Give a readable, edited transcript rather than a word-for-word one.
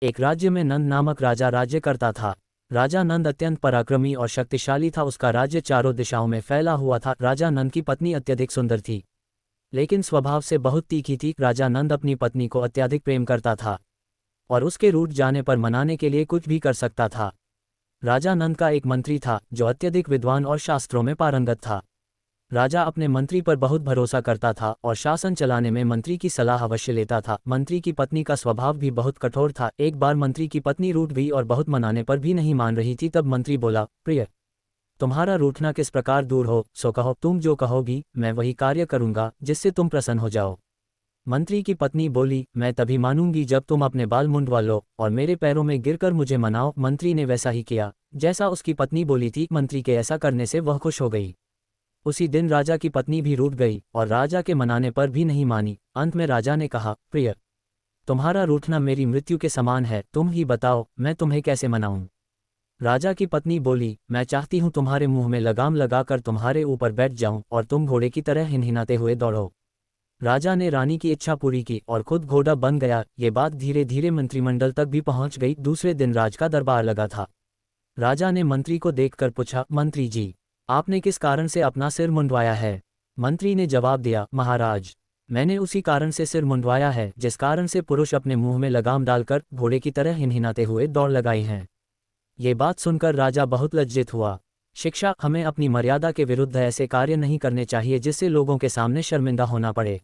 एक राज्य में नंद नामक राजा राज्य करता था। राजा नंद अत्यंत पराक्रमी और शक्तिशाली था। उसका राज्य चारों दिशाओं में फैला हुआ था। राजा नंद की पत्नी अत्यधिक सुंदर थी, लेकिन स्वभाव से बहुत तीखी थी। राजा नंद अपनी पत्नी को अत्यधिक प्रेम करता था और उसके रूठ जाने पर मनाने के लिए कुछ भी कर सकता था। राजा नंद का एक मंत्री था जो अत्यधिक विद्वान और शास्त्रों में पारंगत था। राजा अपने मंत्री पर बहुत भरोसा करता था और शासन चलाने में मंत्री की सलाह अवश्य लेता था। मंत्री की पत्नी का स्वभाव भी बहुत कठोर था। एक बार मंत्री की पत्नी रूठ गई और बहुत मनाने पर भी नहीं मान रही थी। तब मंत्री बोला, प्रिय, तुम्हारा रूठना किस प्रकार दूर हो, सो कहो। तुम जो कहोगी मैं वही कार्य करूंगा जिससे तुम प्रसन्न हो जाओ। मंत्री की पत्नी बोली, मैं तभी मानूंगी जब तुम अपने बाल मुंडवा लो और मेरे पैरों में गिरकर मुझे मनाओ। मंत्री ने वैसा ही किया जैसा उसकी पत्नी बोली थी। मंत्री के ऐसा करने से वह खुश हो गई। उसी दिन राजा की पत्नी भी रूठ गई और राजा के मनाने पर भी नहीं मानी। अंत में राजा ने कहा, प्रिय, तुम्हारा रूठना मेरी मृत्यु के समान है। तुम ही बताओ मैं तुम्हें कैसे मनाऊं। राजा की पत्नी बोली, मैं चाहती हूं तुम्हारे मुंह में लगाम लगाकर तुम्हारे ऊपर बैठ जाऊं और तुम घोड़े की तरह हिनहिनाते हुए दौड़ो। राजा ने रानी की इच्छा पूरी की और खुद घोड़ा बन गया। ये बात धीरे धीरे मंत्रिमंडल तक भी पहुंच गई। दूसरे दिन राज का दरबार लगा था। राजा ने मंत्री को देखकर पूछा, मंत्री जी, आपने किस कारण से अपना सिर मुंडवाया है। मंत्री ने जवाब दिया, महाराज, मैंने उसी कारण से सिर मुंडवाया है जिस कारण से पुरुष अपने मुंह में लगाम डालकर घोड़े की तरह हिनहिनाते हुए दौड़ लगाए हैं। ये बात सुनकर राजा बहुत लज्जित हुआ। शिक्षा, हमें अपनी मर्यादा के विरुद्ध ऐसे कार्य नहीं करने चाहिए जिससे लोगों के सामने शर्मिंदा होना पड़े।